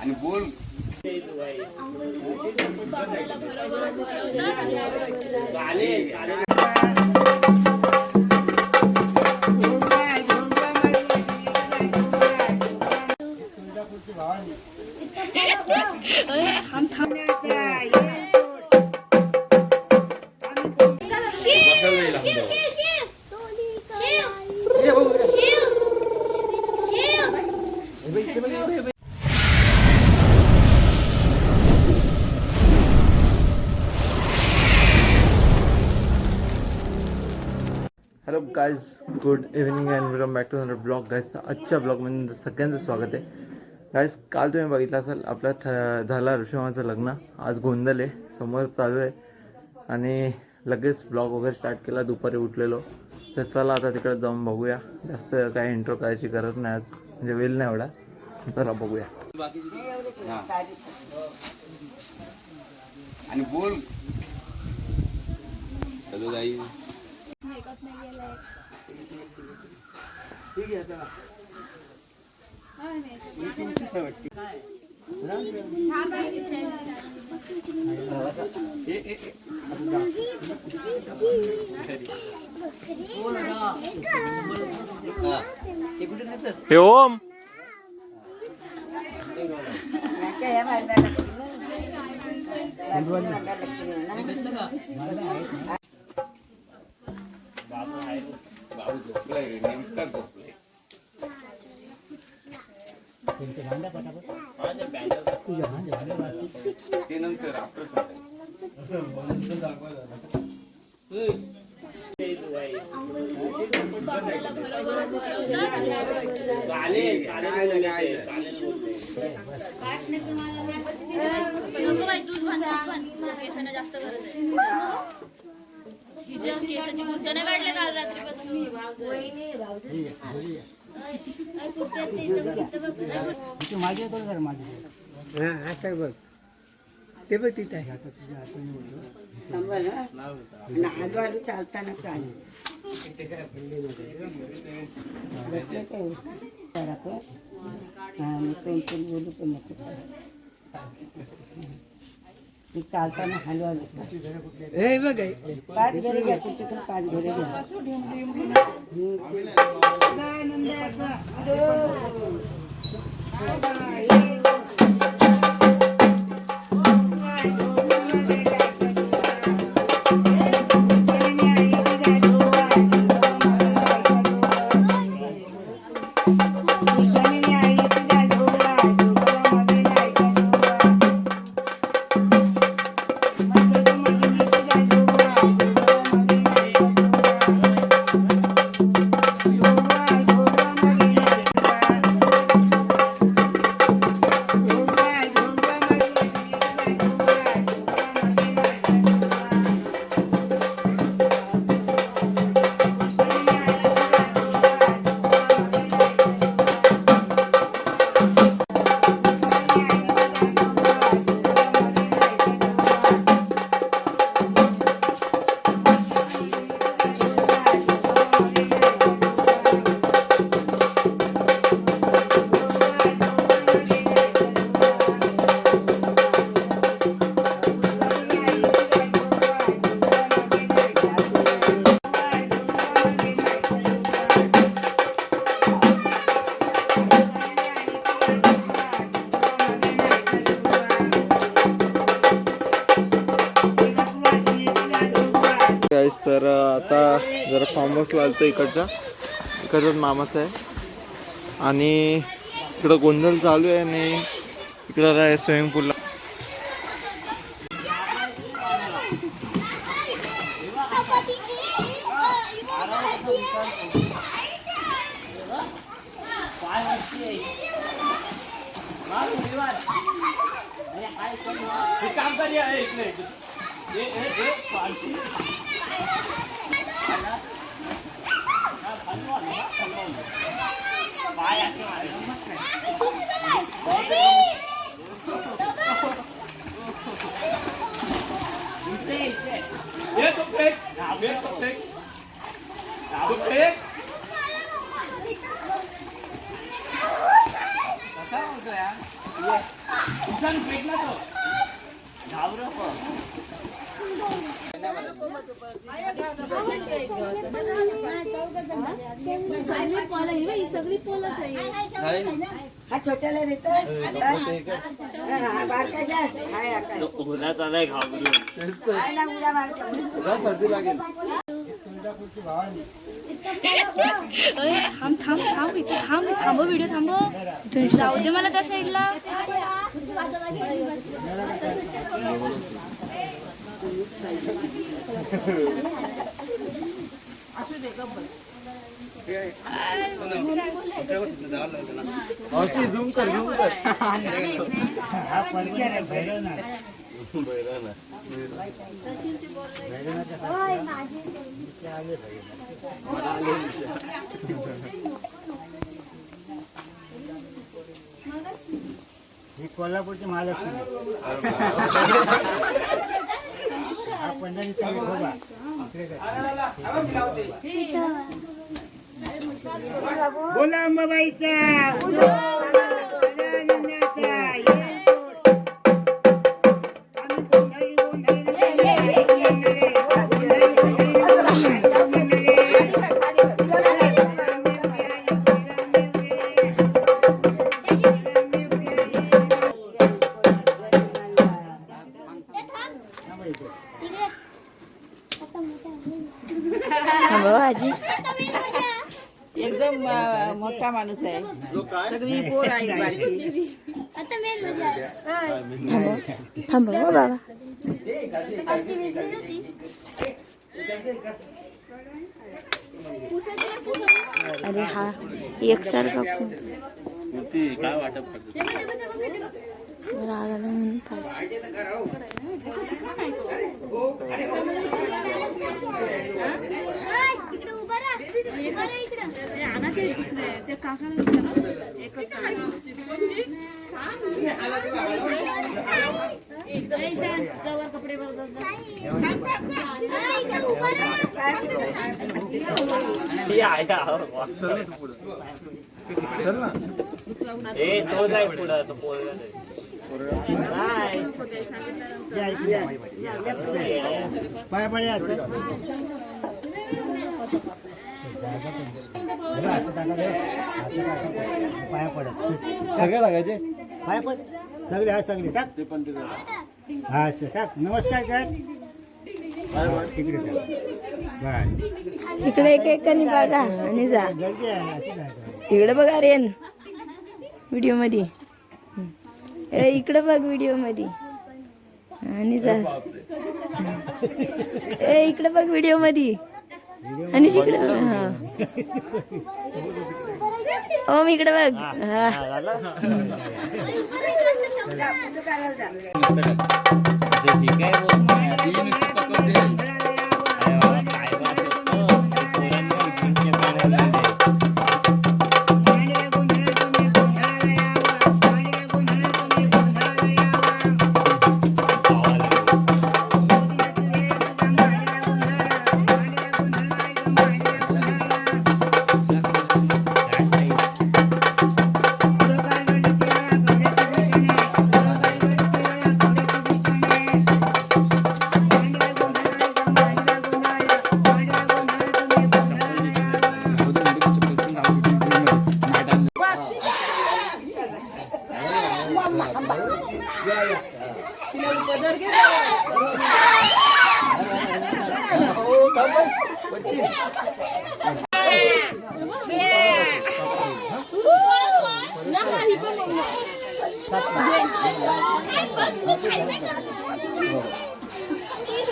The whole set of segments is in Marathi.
आणि बोल hello guys, good evening and welcome back to another blog. Guys, आजच्या ब्लॉगमध्ये सगळ्यांचं स्वागत आहे. गाईज, काल तुम्ही बघितलं असाल आपल्या झाला ऋषिमाचं लग्न. आज गोंधळ आहे, समोर चालू आहे आणि लगेच ब्लॉग वगैरे स्टार्ट केला. दुपारी उठलेलो तर चला आता तिकडे जाऊन बघूया. जास्त काय इंट्रो करायची गरज नाही आज, म्हणजे वेळ नाही एवढा. चला बघूया. आणि बोल हॅलो गाईज. हे ओम बाबू झोपलाय, नेमका झोपलाय. ते नंतर आपलं जास्त गरज आहे. केसाची गुंत नाही काढले काल रात्रीपासून. ते बघ तिथे आहे आता तुझ्या हाताने चालताना चालताना हलवा हे बघ पाच घरे घ्या, तुझ्याकडे पाच घरे घ्या. तर आता जरा फार्म हाऊसला आलतो. इकडचाच मामाचं आहे आणि इकडं गोंधळ चालू आहे आणि इकडं आहे स्विमिंग पूलला. हा छोट्याला देतो हा बारका घ्या हाय आकाश हाय ना उड्या मारच्या सर्दी लागेल. थांब इथे थांब व्हिडिओ थांब जाऊ दे मला त्या साईडला. मावशी झूम कर झूम कर. ही कोल्हापूरची महालक्ष्मी हा पंढरीचा विठोबा. बोला अंबाबाईचा एकदम मोठा माणूस आहे. सगळी पोर आहे बारकी. थांब बाबा. अरे हा एकसारखा काय वाटत रागाला म्हणून कपडे चल ना. तो जाय पुढं तो पोरगा पाय पडे पाया पडत सगळे लागायचे. पाय पड सगळे हा सगळे टाक ते पण हा टाक. नमस्कार कर तिकडे इकडे एक एकाने बघा आणि जा. गर्दी आहे अशी काय इकडे बघा रेन व्हिडिओ मध्ये. इकडे बघ व्हिडिओ मध्ये आणि जा. इकडे बघ व्हिडिओ मध्ये आणि इकडे हा. ओम इकडे बघ. हा ठीक आहे.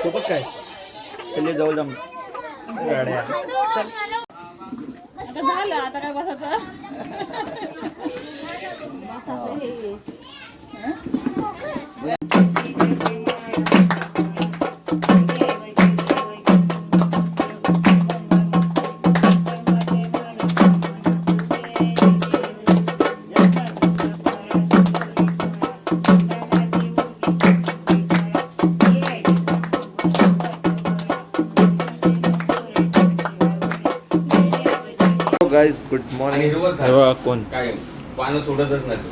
तो बघ काय चल जाऊ जाम गाड्या. झालं आता काय बसायचं. Guys good morning. आणि हिरवं झाड. कोण काय पानं सोडतच नाही तो.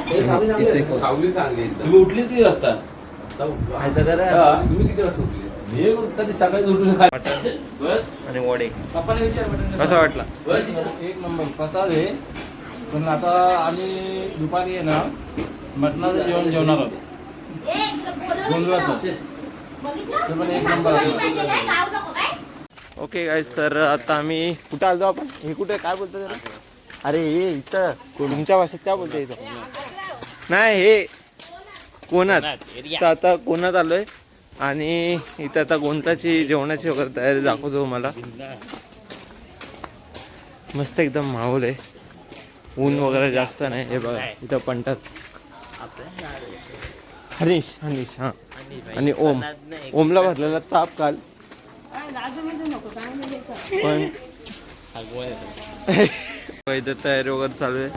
इथे सावली चांगली आहे. तुम्ही उठली किती वाजता? आहे तर करा. हा, तुम्ही किती वाजता उठले? मी मग कधी सकाळी उठून बस आणि वडे पप्पाने विचार कसा वाटला? बस एक नंबर प्रसाद आहे. पण आता आम्ही दुपारी आहे ना मटणाचं जेवण जेवणार आहोत. गोंधळाचं ते पण एक नंबर असणार. ओके गाईज, तर आता आम्ही कुठं आलो आपण? हे कुठे काय बोलतो जरा? अरे हे इथं तुमच्या भाषेत काय बोलतो इथं? नाही हे कोणात. तर आता कोणात आलोय आणि इथं आता गोंधळाची जेवणाची वगैरे तयारी दाखवतो मला. मस्त एकदम माहोल आहे, ऊन वगैरे जास्त नाही. हे बघा इथं पंटात हरीश हनीश हा आणि ओमला भरलेला ताप काल. पण इथं तयारी वगैरे चालू आहे.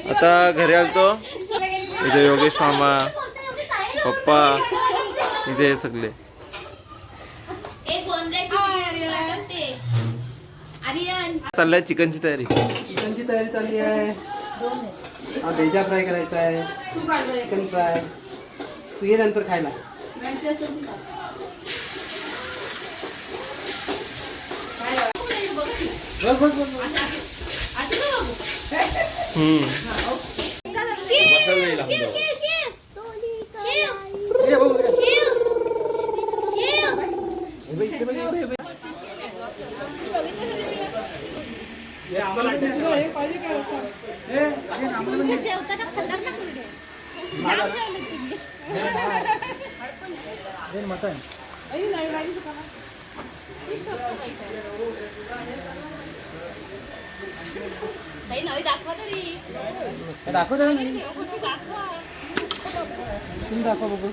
आता घरी आलतो. इथे योगेश मामा, पप्पा, इथे सगळे. चाललंय चिकनची तयारी. चिकनची तयारी चालली आहे. भेजा फ्राय करायचा आहे, चिकन फ्राय. तू ये नंतर खायला. जेवताना खतरनाक मटन नवी दाखवा तरी दाखव दाखवा बघू.